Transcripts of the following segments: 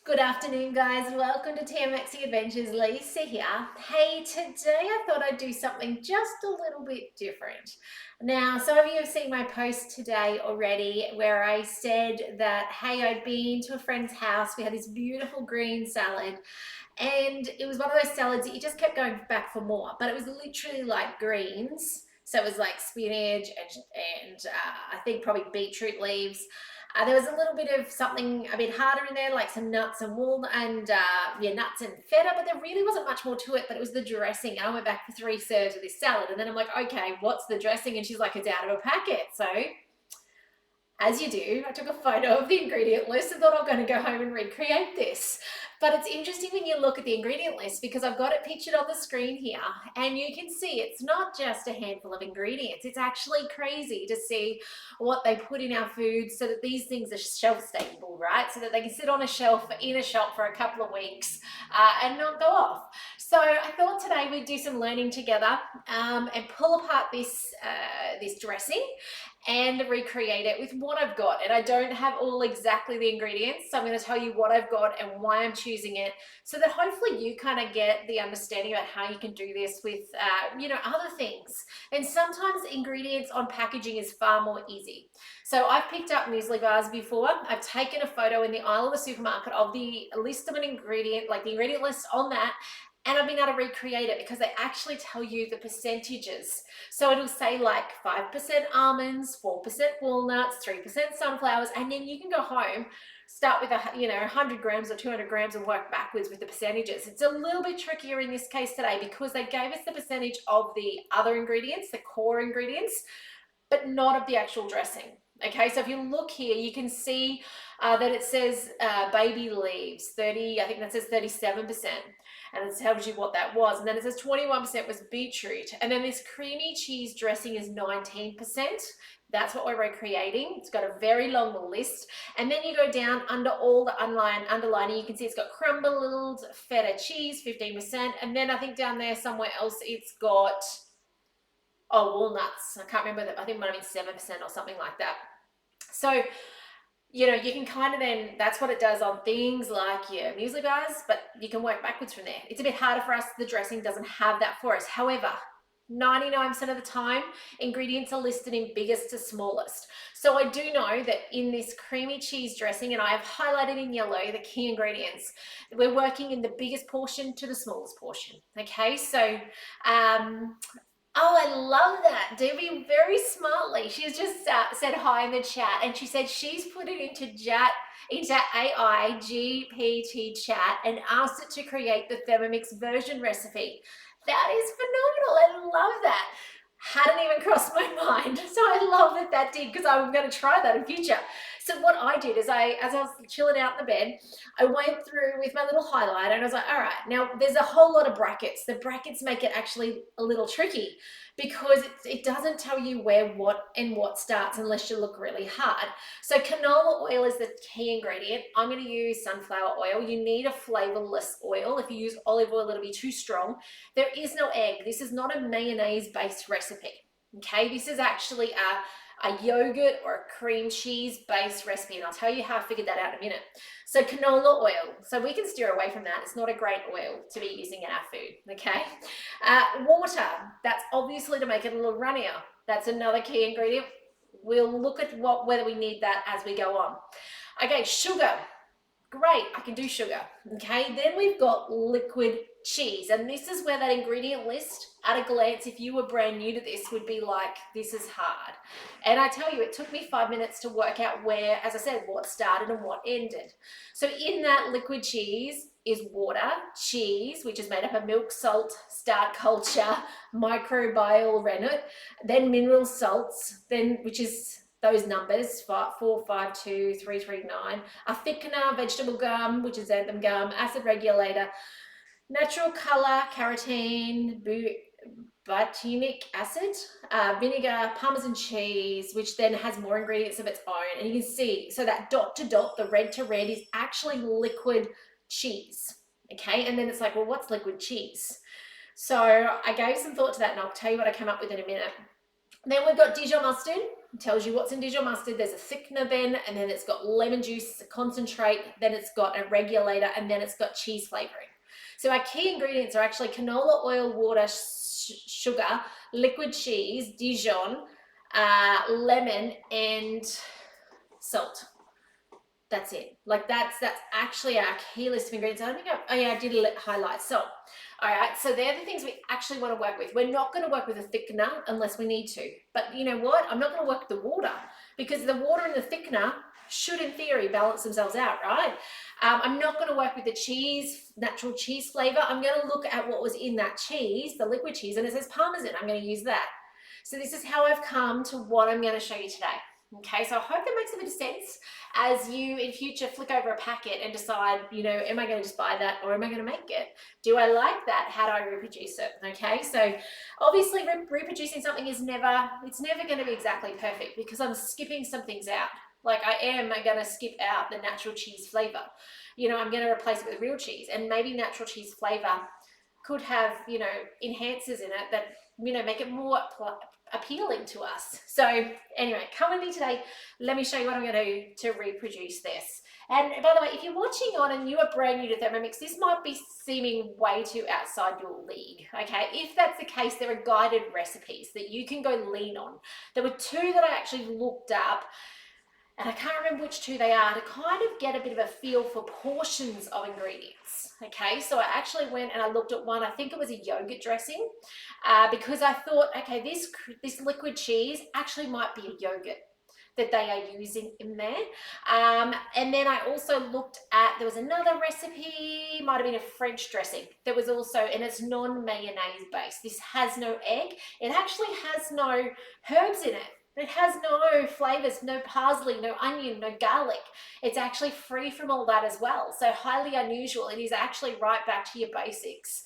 Good afternoon, guys. Welcome to Thermomixing Adventures. Lisa here. Hey, today I thought I'd do something just a little bit different. Now, some of you have seen my post today already where I said that, hey, I'd been to a friend's house. We had this beautiful green salad, and it was one of those salads that you just kept going back for more, but it was literally like greens. So it was like spinach and I think probably beetroot leaves. There was a little bit of something a bit harder in there, like some nuts and walnut and nuts and feta, but there really wasn't much more to it. But it was the dressing. And I went back for 3 serves of this salad, and then I'm like, okay, what's the dressing? And she's like, it's out of a packet. So as you do, I took a photo of the ingredient list and thought I'm going to go home and recreate this. But it's interesting when you look at the ingredient list because I've got it pictured on the screen here, and you can see it's not just a handful of ingredients. It's actually crazy to see what they put in our food so that these things are shelf stable, right? So that they can sit on a shelf in a shop for a couple of weeks and not go off. So I thought today we'd do some learning together and pull apart this dressing and recreate it with what I've got. And I don't have all exactly the ingredients, so I'm going to tell you what I've got and why I'm choosing it, so that hopefully you kind of get the understanding about how you can do this with other things. And sometimes ingredients on packaging is far more easy. So I've picked up muesli bars before. I've taken a photo in the aisle of the supermarket of the list of an ingredient, like the ingredient list on that, and I've been able to recreate it because they actually tell you the percentages. So it'll say like 5% almonds, 4% walnuts, 3% sunflowers, and then you can go home, start with 100 grams or 200 grams and work backwards with the percentages. It's a little bit trickier in this case today because they gave us the percentage of the other ingredients, the core ingredients, but not of the actual dressing. Okay, so if you look here, you can see that it says baby leaves, 30, I think that says 37%. And it tells you what that was. And then it says 21% was beetroot. And then this creamy cheese dressing is 19%. That's what we're recreating. It's got a very long list. And then you go down under all the underlining, you can see it's got crumbled feta cheese, 15%. And then I think down there somewhere else, it's got, walnuts. I can't remember, I think it might have been 7% or something like that. So, you can kind of then, that's what it does on things like your muesli bars, but you can work backwards from there. It's a bit harder for us. The dressing doesn't have that for us. However, 99% of the time, ingredients are listed in biggest to smallest. So I do know that in this creamy cheese dressing, and I have highlighted in yellow the key ingredients, we're working in the biggest portion to the smallest portion. Okay, so oh, I love that. Debbie, very smartly. She's just said hi in the chat, and she said she's put it into AI GPT chat and asked it to create the Thermomix version recipe. That is phenomenal. I love that. Hadn't even crossed my mind. So I love that did, because I'm going to try that in future. So what I did is as I was chilling out in the bed, I went through with my little highlighter and I was like, all right, now there's a whole lot of brackets. The brackets make it actually a little tricky because it doesn't tell you where what starts unless you look really hard. So canola oil is the key ingredient. I'm going to use sunflower oil. You need a flavorless oil. If you use olive oil, it'll be too strong. There is no egg. This is not a mayonnaise-based recipe. Okay, this is actually a yogurt or a cream cheese based recipe, and I'll tell you how I figured that out in a minute. So canola oil, so we can steer away from that. It's not a great oil to be using in our food. Okay, water, that's obviously to make it a little runnier. That's another key ingredient. We'll look at whether we need that as we go on. Okay, sugar. Great, I can do sugar. Okay, then we've got liquid cheese, and this is where that ingredient list, at a glance, if you were brand new to this, would be like, this is hard. And I tell you, it took me 5 minutes to work out where, as I said, what started and what ended. So in that liquid cheese is water, cheese, which is made up of milk, salt, starch culture, microbial rennet, then mineral salts, then which is those numbers, 4, 5, 2, 3, 3, 9, a thickener, vegetable gum, which is xanthan gum, acid regulator, natural color, carotene, butyronic acid, vinegar, Parmesan cheese, which then has more ingredients of its own. And you can see, so that dot to dot, the red to red, is actually liquid cheese. Okay, and then it's like, well, what's liquid cheese? So I gave some thought to that, and I'll tell you what I came up with in a minute. Then we've got Dijon mustard. It tells you what's in Dijon mustard. There's a thickener then, and then it's got lemon juice concentrate, then it's got a regulator, and then it's got cheese flavoring. So our key ingredients are actually canola oil, water, sugar, liquid cheese, Dijon, lemon, and salt. That's it. Like that's actually our key list of ingredients. I don't think I did highlight salt. All right, so they're the things we actually want to work with. We're not going to work with a thickener unless we need to. But you know what? I'm not going to work with the water because the water and the thickener should, in theory, balance themselves out, right? I'm not going to work with the cheese, natural cheese flavor. I'm going to look at what was in that cheese, the liquid cheese, and it says Parmesan. I'm going to use that. So this is how I've come to what I'm going to show you today. Okay, so I hope that makes a bit of sense as you in future flick over a packet and decide, you know, am I going to just buy that or am I going to make it? Do I like that? How do I reproduce it? Okay, so obviously reproducing something is never going to be exactly perfect because I'm skipping some things out. Like I'm going to skip out the natural cheese flavor. You know, I'm going to replace it with real cheese, and maybe natural cheese flavor could have, you know, enhancers in it that, you know, make it more appealing to us. So anyway, come with me today. Let me show you what I'm going to do to reproduce this. And by the way, if you're watching on and you are brand new to Thermomix, this might be seeming way too outside your league. Okay, if that's the case, there are guided recipes that you can go lean on. There were two that I actually looked up, and I can't remember which two they are, to kind of get a bit of a feel for portions of ingredients. Okay, so I actually went and I looked at one. I think it was a yogurt dressing, because I thought, okay, this liquid cheese actually might be a yogurt that they are using in there. And then I also looked at, there was another recipe, might have been a French dressing that was also, and it's non-mayonnaise based. This has no egg. It actually has no herbs in it. It has no flavors, no parsley, no onion, no garlic. It's actually free from all that as well. So highly unusual. It is actually right back to your basics.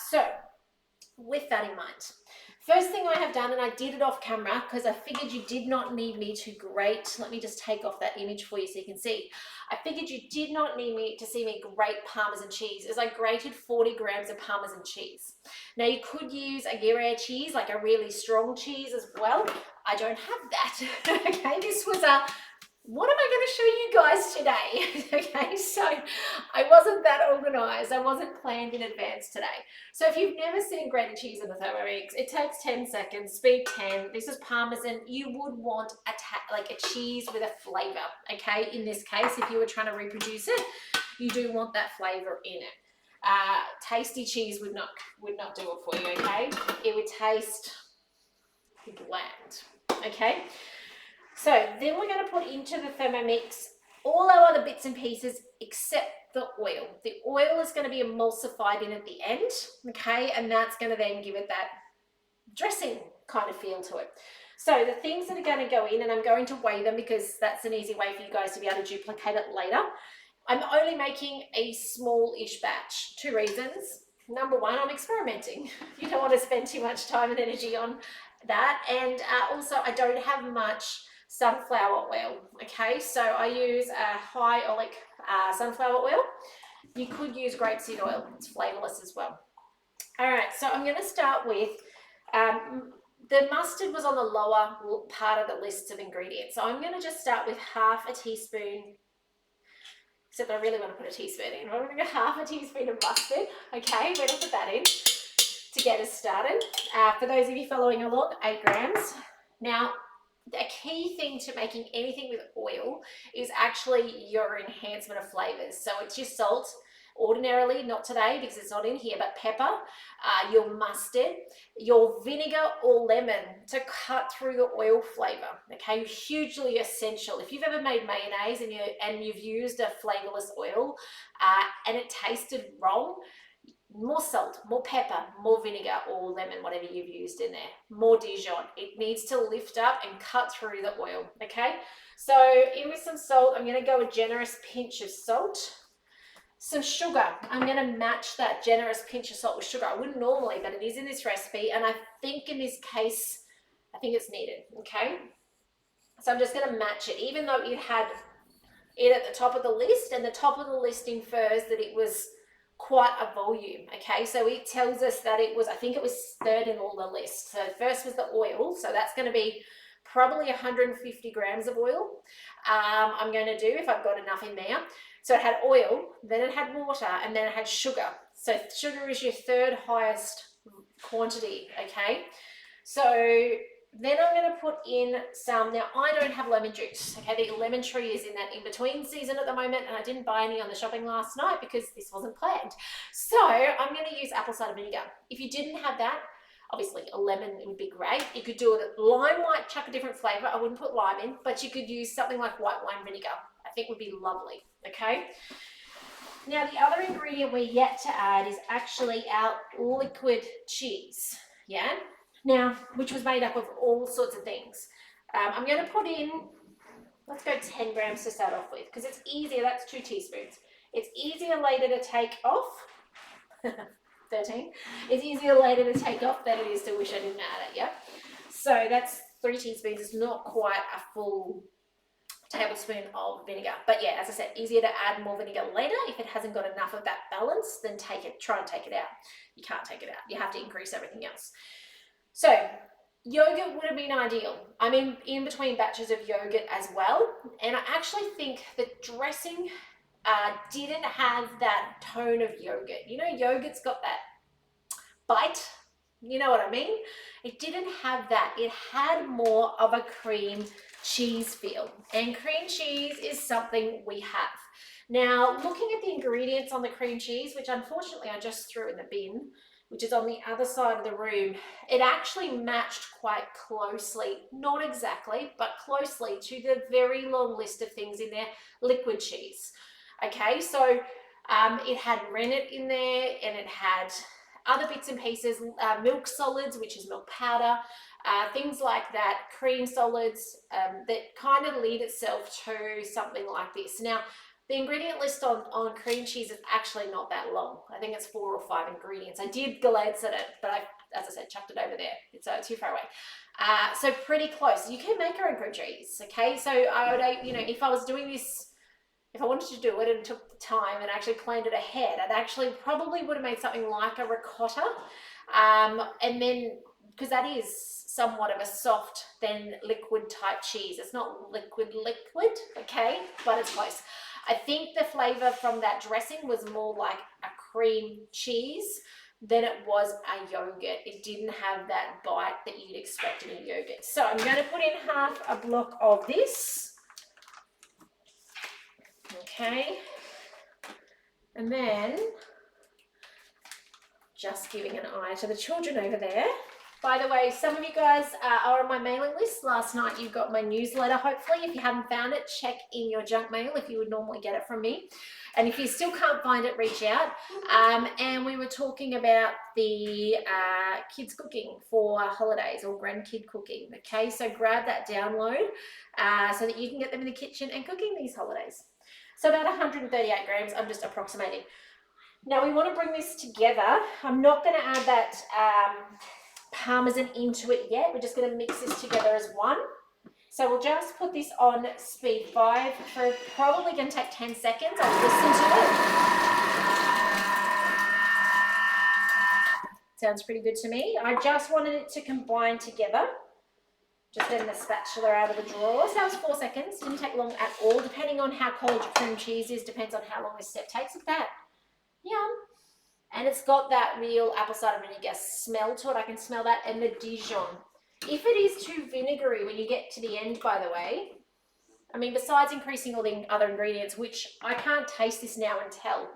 So with that in mind, first thing I have done, and I did it off camera because I figured you did not need me to grate. Let me just take off that image for you so you can see. I figured you did not need me to see me grate Parmesan cheese, as I grated 40 grams of Parmesan cheese. Now you could use a Gruyere cheese, like a really strong cheese as well. I don't have that. Okay, this was what am I going to show you guys today? Okay, so I wasn't that organized. I wasn't planned in advance today. So if you've never seen grated cheese in the Thermomix, it takes 10 seconds, speed 10. This is Parmesan. You would want like a cheese with a flavor, okay? In this case, if you were trying to reproduce it, you do want that flavor in it. Tasty cheese would not do it for you, okay? It would taste bland, okay? So then we're going to put into the Thermomix all our other bits and pieces except the oil. The oil is going to be emulsified in at the end, okay? And that's going to then give it that dressing kind of feel to it. So the things that are going to go in, and I'm going to weigh them because that's an easy way for you guys to be able to duplicate it later. I'm only making a small-ish batch. Two reasons. Number one, I'm experimenting. You don't want to spend too much time and energy on that. And also, I don't have much sunflower oil. Okay, so I use a high oleic sunflower oil. You could use grapeseed oil. It's flavorless as well. All right, so I'm going to start with the mustard was on the lower part of the list of ingredients. So I'm going to just start with half a teaspoon. Except I really want to put a teaspoon in. I'm going to get half a teaspoon of mustard. Okay, we're going to put that in to get us started. For those of you following along, 8 grams. Now, the key thing to making anything with oil is actually your enhancement of flavors. So it's your salt, ordinarily, not today because it's not in here, but pepper, your mustard, your vinegar or lemon to cut through the oil flavor. Okay, hugely essential. If you've ever made mayonnaise and you've used a flavorless oil and it tasted wrong, more salt, more pepper, more vinegar or lemon, whatever you've used in there, more Dijon. It needs to lift up and cut through the oil, okay? So in with some salt, I'm going to go a generous pinch of salt. Some sugar. I'm going to match that generous pinch of salt with sugar. I wouldn't normally, but it is in this recipe, and I think in this case, I think it's needed, okay? So I'm just going to match it, even though it had it at the top of the list, and the top of the list infers that it was quite a volume, okay? So it tells us that it was, I think it was third in all the list. So first was the oil, so that's going to be probably 150 grams of oil. I'm going to do, if I've got enough in there. So it had oil, then it had water, and then it had sugar. So sugar is your third highest quantity, okay? So then I'm going to put in some, now I don't have lemon juice, okay? The lemon tree is in that in-between season at the moment, and I didn't buy any on the shopping last night because this wasn't planned. So I'm going to use apple cider vinegar. If you didn't have that, obviously a lemon would be great. You could do it, lime might chuck a different flavor. I wouldn't put lime in, but you could use something like white wine vinegar. I think would be lovely, okay? Now the other ingredient we're yet to add is actually our liquid cheese, yeah? Now, which was made up of all sorts of things. I'm going to put in, let's go 10 grams to start off with, because it's easier, that's 2 teaspoons. It's easier later to take off, 13. It's easier later to take off than it is to wish I didn't add it, yeah? So that's 3 teaspoons, it's not quite a full tablespoon of vinegar. But yeah, as I said, easier to add more vinegar later. If it hasn't got enough of that balance, then try and take it out. You can't take it out. You have to increase everything else. So yogurt would have been ideal. I'm in between batches of yogurt as well. And I actually think the dressing didn't have that tone of yogurt. You know, yogurt's got that bite. You know what I mean? It didn't have that. It had more of a cream cheese feel. And cream cheese is something we have. Now, looking at the ingredients on the cream cheese, which unfortunately I just threw in the bin, which is on the other side of the room, it actually matched quite closely, not exactly, but closely to the very long list of things in there, liquid cheese. Okay, so it had rennet in there, and it had other bits and pieces, milk solids, which is milk powder, things like that, cream solids that kind of lead itself to something like this. Now, the ingredient list on cream cheese is actually not that long. I think it's 4 or 5 ingredients. I did glance at it, but as I said, chucked it over there. It's too far away. So pretty close. You can make your own cream cheese, okay? So I would, you know, if I was doing this, if I wanted to do it and took the time and actually planned it ahead, I'd actually probably would have made something like a ricotta. And then, because that is somewhat of a soft, then liquid type cheese. It's not liquid, okay? But it's close. I think the flavor from that dressing was more like a cream cheese than it was a yogurt. It didn't have that bite that you'd expect in a yogurt. So I'm going to put in half a block of this. Okay. And then just giving an eye to the children over there. By the way, some of you guys are on my mailing list. Last night you got my newsletter, hopefully. If you haven't found it, check in your junk mail if you would normally get it from me. And if you still can't find it, reach out. And we were talking about the kids cooking for holidays or grandkid cooking. Okay, so grab that download so that you can get them in the kitchen and cooking these holidays. So about 138 grams, I'm just approximating. Now we want to bring this together. I'm not going to add that Parmesan into it yet. We're just going to mix this together as one. So we'll just put this on speed 5 for probably going to take 10 seconds. I'll listen to it. Sounds pretty good to me. I just wanted it to combine together. Just getting the spatula out of the drawer. So that was 4 seconds. Didn't take long at all. Depending on how cold your cream cheese is, depends on how long this step takes. Look at that. Yum. And it's got that real apple cider vinegar smell to it. I can smell that. And the Dijon. If it is too vinegary when you get to the end, by the way, I mean, besides increasing all the other ingredients, which I can't taste this now and tell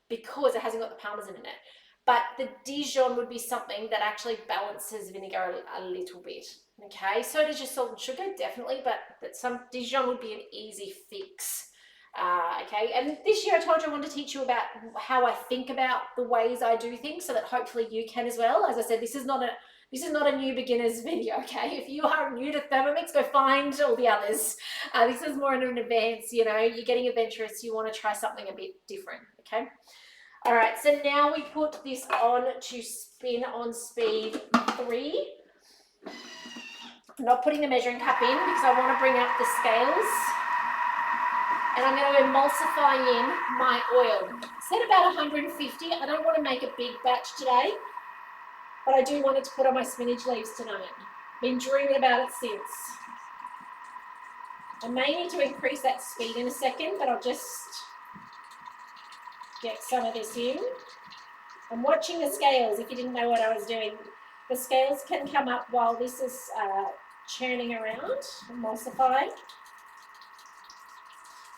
because it hasn't got the Parmesan in it. But the Dijon would be something that actually balances vinegar a little bit. Okay, so does your salt and sugar, definitely, but some Dijon would be an easy fix. Okay, and this year I told you I wanted to teach you about how I think about the ways I do things so that hopefully you can as well. As I said, this is not a new beginner's video, okay? If you are new to Thermomix, go find all the others. This is more in an advance, you know, you're getting adventurous, you want to try something a bit different, okay? All right, so now we put this on to spin on speed 3. I'm not putting the measuring cup in because I want to bring up the scales. And I'm going to emulsify in my oil. Set about 150. I don't want to make a big batch today, but I do want it to put on my spinach leaves tonight. Been dreaming about it since. I may need to increase that speed in a second, but I'll just get some of this in. I'm watching the scales if you didn't know what I was doing. The scales can come up while this is churning around, emulsifying.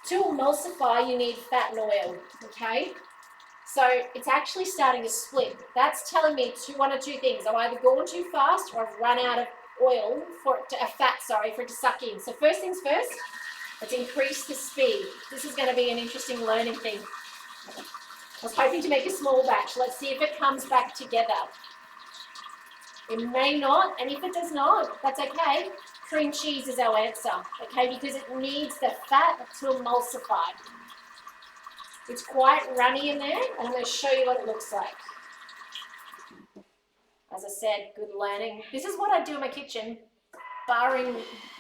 To emulsify, you need fat and oil, okay? So it's actually starting to split. That's telling me one or two things. I've either gone too fast or I've run out of oil for it to, fat, sorry, for it to suck in. So first things first, let's increase the speed. This is going to be an interesting learning thing. I was hoping to make a small batch. Let's see if it comes back together. It may not, and if it does not, that's okay. Cream cheese is our answer, okay, because it needs the fat to emulsify. It's quite runny in there, and I'm going to show you what it looks like. As I said, good learning. This is what I do in my kitchen, barring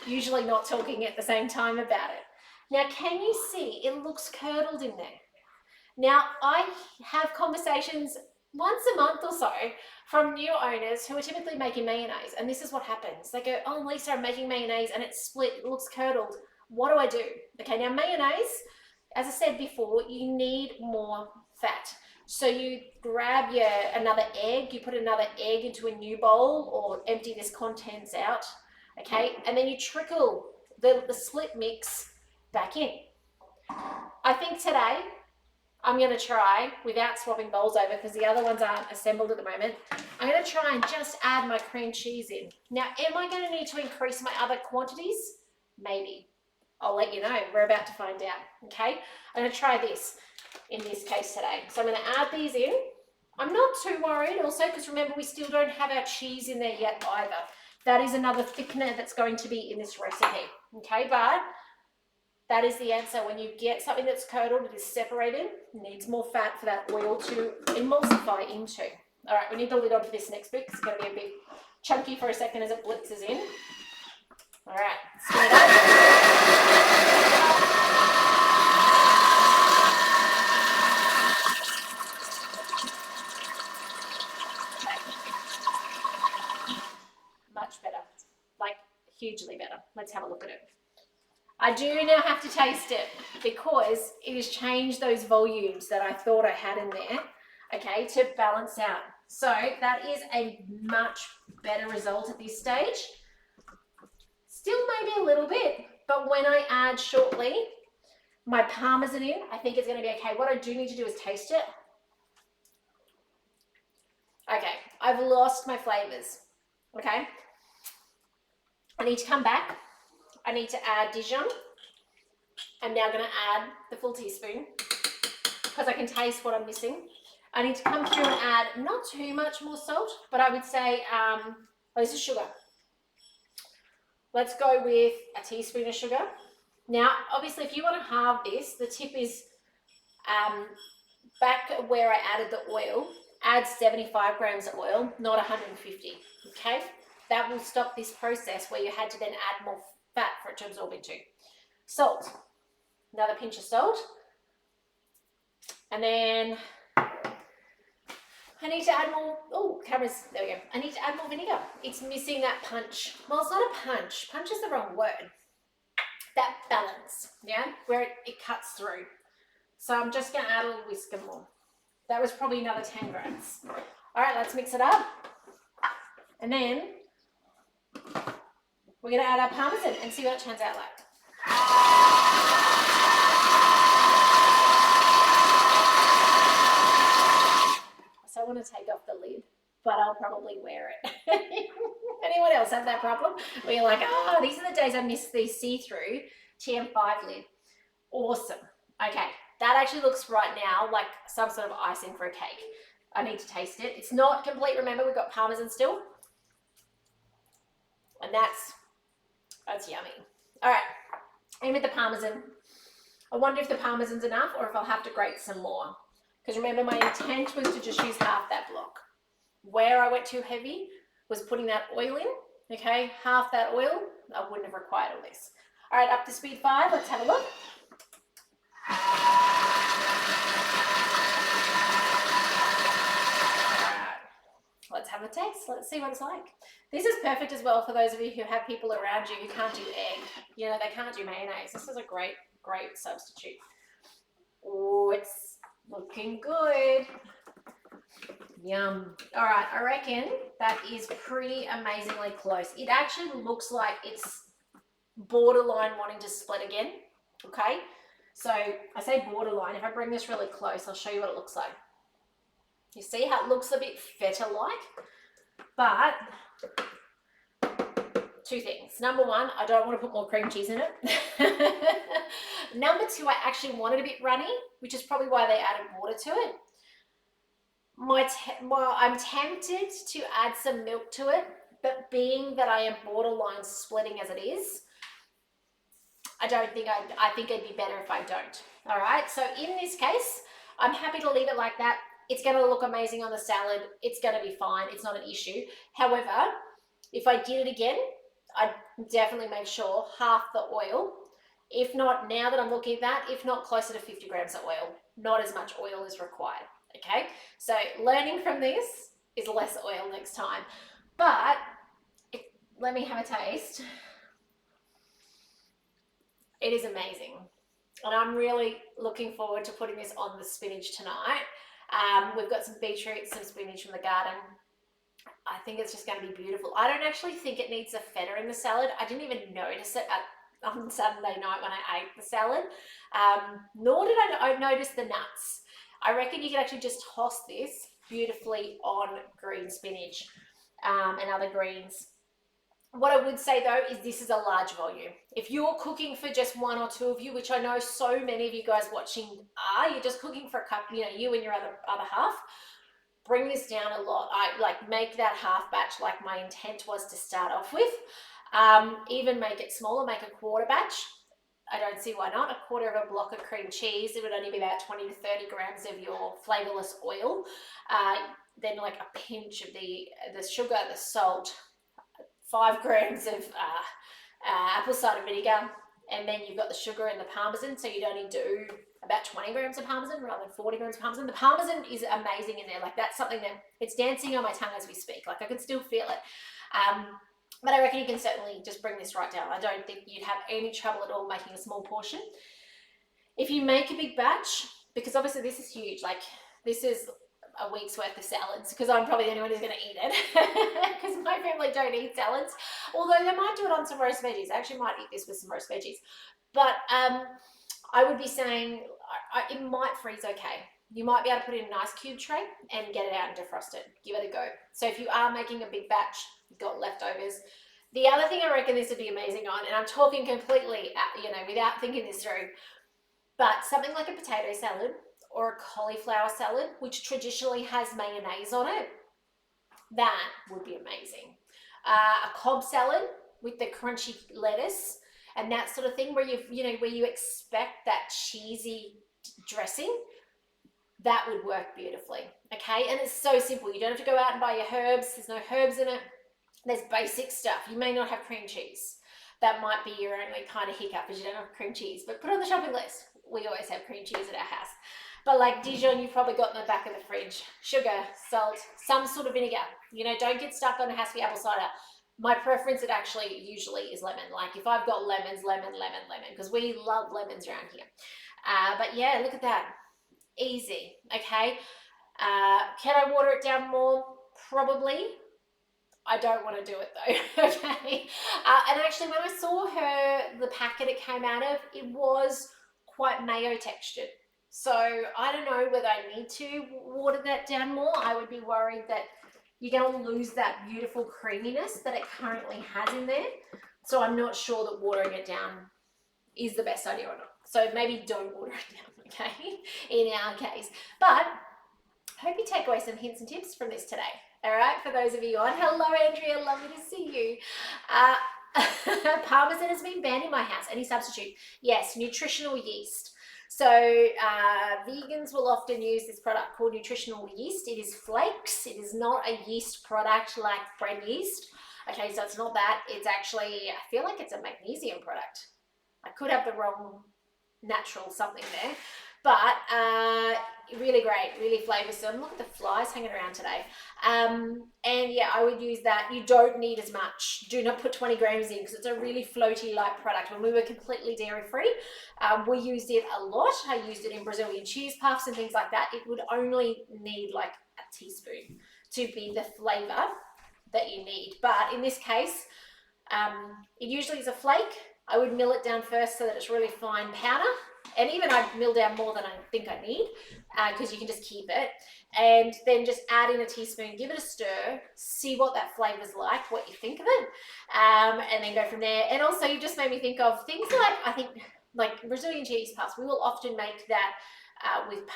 usually not talking at the same time about it. Now, can you see it looks curdled in there? Now, I have conversations once a month or so from new owners who are typically making mayonnaise, and this is what happens. They go, oh, Lisa, I'm making mayonnaise and it's split, it looks curdled. What do I do? Okay, now mayonnaise, as I said before, you need more fat. So you grab another egg, you put another egg into a new bowl or empty this contents out, okay? And then you trickle the split mix back in. I think today, I'm going to try, without swapping bowls over because the other ones aren't assembled at the moment, I'm going to try and just add my cream cheese in. Now, am I going to need to increase my other quantities? Maybe. I'll let you know. We're about to find out, okay? I'm going to try this in this case today. So I'm going to add these in. I'm not too worried also because remember, we still don't have our cheese in there yet either. That is another thickener that's going to be in this recipe, okay? But that is the answer. When you get something that's curdled, it is separated, needs more fat for that oil to emulsify into. All right, we need the lid on for this next bit because it's going to be a bit chunky for a second as it blitzes in. All right, spin it up. Much better, like hugely better. Let's have a look at it. I do now have to taste it because it has changed those volumes that I thought I had in there, okay, to balance out. So that is a much better result at this stage. Still maybe a little bit, but when I add shortly my Parmesan in, I think it's going to be okay. What I do need to do is taste it. Okay, I've lost my flavors, okay? I need to come back. I need to add Dijon. I'm now going to add the full teaspoon because I can taste what I'm missing. I need to come through and add not too much more salt, but I would say, this is sugar. Let's go with a teaspoon of sugar. Now, obviously, if you want to halve this, the tip is back where I added the oil, add 75 grams of oil, not 150, okay? That will stop this process where you had to then add more fat for it to absorb into. Salt, another pinch of salt. And then I need to add more, there we go. I need to add more vinegar. It's missing that punch. Well, it's not a punch. Punch is the wrong word. That balance, yeah, where it cuts through. So I'm just gonna add a little whisker more. That was probably another 10 grams. All right, let's mix it up. And then we're gonna add our Parmesan and see what it turns out like. So I want to take off the lid, but I'll probably wear it. Anyone else have that problem? Where you're like, oh, these are the days I miss the see-through TM5 lid. Awesome. Okay, that actually looks right now like some sort of icing for a cake. I need to taste it. It's not complete, remember, we've got Parmesan still. And that's yummy. All right, in with the Parmesan. I wonder if the Parmesan's enough or if I'll have to grate some more. Because remember, my intent was to just use half that block. Where I went too heavy was putting that oil in, okay? Half that oil, I wouldn't have required all this. All right, up to speed 5, let's have a look. All right, let's have a taste. Let's see what it's like. This is perfect as well for those of you who have people around you who can't do egg. You know, they can't do mayonnaise. This is a great, great substitute. Oh, it's looking good. Yum. All right, I reckon that is pretty amazingly close. It actually looks like it's borderline wanting to split again, okay? So I say borderline. If I bring this really close, I'll show you what it looks like. You see how it looks a bit feta-like? But two things. Number one, I don't want to put more cream cheese in it. Number two, I actually want it a bit runny, which is probably why they added water to it. I'm tempted to add some milk to it, but being that I am borderline splitting as it is, I think it'd be better if I don't. All right, so in this case, I'm happy to leave it like that. It's going to look amazing on the salad. It's going to be fine. It's not an issue. However, if I did it again, I'd definitely make sure half the oil, if not, now that I'm looking at that, if not closer to 50 grams of oil. Not as much oil is required, okay? So learning from this is less oil next time. But let me have a taste. It is amazing. And I'm really looking forward to putting this on the spinach tonight. We've got some beetroot, some spinach from the garden. I think it's just going to be beautiful. I don't actually think it needs a feta in the salad. I didn't even notice it on Saturday night when I ate the salad. Nor did I notice the nuts. I reckon you can actually just toss this beautifully on green spinach and other greens. What I would say though is this is a large volume. If you're cooking for just one or two of you, which I know so many of you guys watching are, you're just cooking for a couple, you and your other half, bring this down a lot. I like make that half batch like my intent was to start off with. Even make it smaller, make a quarter batch. I don't see why not. A quarter of a block of cream cheese. It would only be about 20 to 30 grams of your flavorless oil. Then like a pinch of the sugar, the salt, 5 grams of apple cider vinegar, and then you've got the sugar and the parmesan, so you'd only do about 20 grams of parmesan rather than 40 grams of parmesan. The parmesan is amazing in there. Like that's something that it's dancing on my tongue as we speak. Like I can still feel it. But I reckon you can certainly just bring this right down. I don't think you'd have any trouble at all making a small portion. If you make a big batch, because obviously this is huge, like this is a week's worth of salads, because I'm probably the only one who's going to eat it, because my family don't eat salads, although they might do it on some roast veggies. I actually might eat this with some roast veggies. But I would be saying it might freeze okay. You might be able to put it in a nice cube tray and get it out and defrost it. Give it a go. So if you are making a big batch, you've got leftovers. The other thing I reckon this would be amazing on, and I'm talking completely, without thinking this through, but something like a potato salad or a cauliflower salad, which traditionally has mayonnaise on it, that would be amazing. A Cobb salad with the crunchy lettuce and that sort of thing, where you expect that cheesy dressing, that would work beautifully. Okay, and it's so simple. You don't have to go out and buy your herbs. There's no herbs in it. There's basic stuff. You may not have cream cheese. That might be your only kind of hiccup, is you don't have cream cheese, but put it on the shopping list. We always have cream cheese at our house. But like Dijon, you've probably got in the back of the fridge. Sugar, salt, some sort of vinegar. Don't get stuck on it has to be apple cider. My preference, it actually usually is lemon. Like if I've got lemons, lemon, because we love lemons around here. But yeah, look at that. Easy, okay? Can I water it down more? Probably. I don't want to do it though, okay? And actually when I saw the packet it came out of, it was quite mayo textured. So I don't know whether I need to water that down more. I would be worried that you're going to lose that beautiful creaminess that it currently has in there. So I'm not sure that watering it down is the best idea or not. So maybe don't water it down, okay, in our case. But I hope you take away some hints and tips from this today. All right, for those of you on. Hello, Andrea. Lovely to see you. Parmesan has been banned in my house. Any substitute? Yes, nutritional yeast. So vegans will often use this product called nutritional yeast. It is flakes. It is not a yeast product like bread yeast. Okay, so it's not that. It's actually, I feel like it's a magnesium product. I could have the wrong natural something there. but really great, really flavoursome. Look at the flies hanging around today. And yeah, I would use that. You don't need as much. Do not put 20 grams in because it's a really floaty light product. When we were completely dairy free, we used it a lot. I used it in Brazilian cheese puffs and things like that. It would only need like a teaspoon to be the flavour that you need. But in this case, it usually is a flake. I would mill it down first so that it's really fine powder. And even I'd mill down more than I think I need because you can just keep it. And then just add in a teaspoon, give it a stir, see what that flavor's like, what you think of it, and then go from there. And also you just made me think of things like, I think, like Brazilian cheese puffs. We will often make that with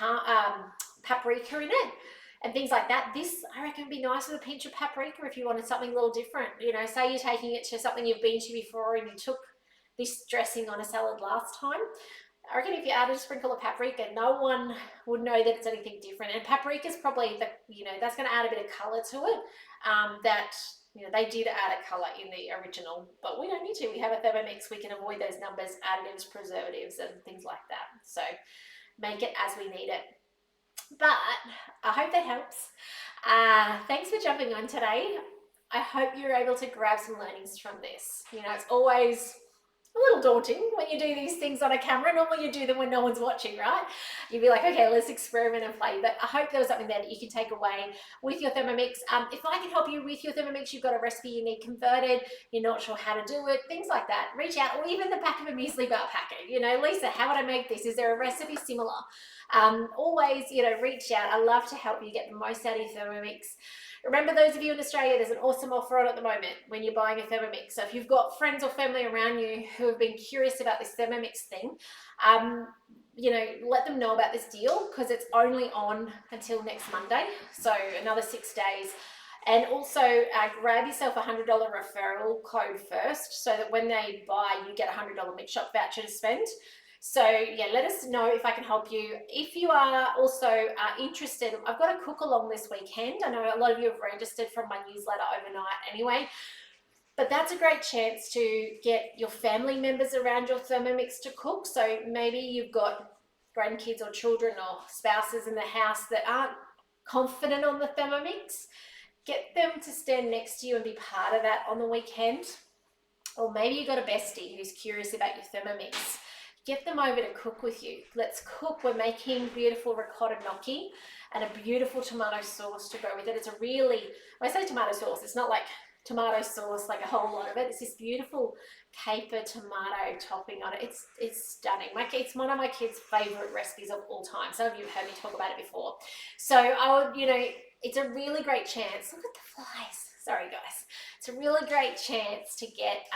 paprika in it and things like that. This, I reckon, would be nice with a pinch of paprika if you wanted something a little different. You know, say you're taking it to something you've been to before and you took this dressing on a salad last time. I reckon if you added a sprinkle of paprika, no one would know that it's anything different. And paprika is probably the, you know, that's going to add a bit of colour to it. That, you know, they did add a colour in the original, but we don't need to. We have a Thermomix. We can avoid those numbers, additives, preservatives, and things like that. So make it as we need it. But I hope that helps. Thanks for jumping on today. I hope you're able to grab some learnings from this. You know, it's always a little daunting when you do these things on a camera. Normally you do them when no one's watching, right? You'd be like, okay, let's experiment and play. But I hope there was something there that you can take away with your Thermomix. If I can help you with your Thermomix, you've got a recipe you need converted, you're not sure how to do it, things like that, reach out. Or even the back of a muesli bar packet. You know, Lisa, how would I make this? Is there a recipe similar? Always, you know, reach out. I love to help you get the most out of your Thermomix. Remember, those of you in Australia, there's an awesome offer on at the moment when you're buying a Thermomix. So if you've got friends or family around you who have been curious about this Thermomix thing, you know, let them know about this deal because it's only on until next Monday, so another 6 days. And also grab yourself a $100 referral code first so that when they buy, you get a $100 Mix Shop voucher to spend. So yeah, let us know if I can help you. If you are also interested, I've got a cook along this weekend. I know a lot of you have registered from my newsletter overnight anyway, but that's a great chance to get your family members around your Thermomix to cook. So maybe you've got grandkids or children or spouses in the house that aren't confident on the Thermomix. Get them to stand next to you and be part of that on the weekend. Or maybe you've got a bestie who's curious about your Thermomix. Get them over to cook with you. Let's cook. We're making beautiful ricotta gnocchi and a beautiful tomato sauce to go with it. It's a really, when I say tomato sauce, it's not like tomato sauce, like a whole lot of it. It's this beautiful caper tomato topping on it. It's stunning. It's one of my kids' favorite recipes of all time. Some of you have heard me talk about it before. So I would, you know, it's a really great chance. Look at the flies. Sorry, guys. It's a really great chance to get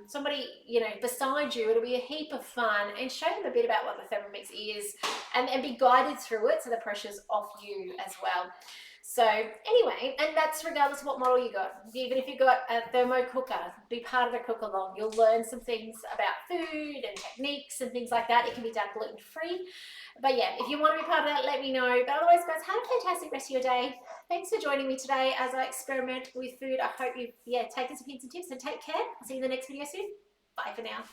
somebody, you know, beside you. It'll be a heap of fun and show them a bit about what the Thermomix is and be guided through it so the pressure's off you as well. So anyway, and that's regardless of what model you got. Even if you've got a thermo cooker, be part of the cook along. You'll learn some things about food and techniques and things like that. It can be done gluten-free. But yeah, if you want to be part of that, let me know. But otherwise, guys, have a fantastic rest of your day. Thanks for joining me today as I experiment with food. I hope you've taken some hints and tips, and take care. I'll see you in the next video soon. Bye for now.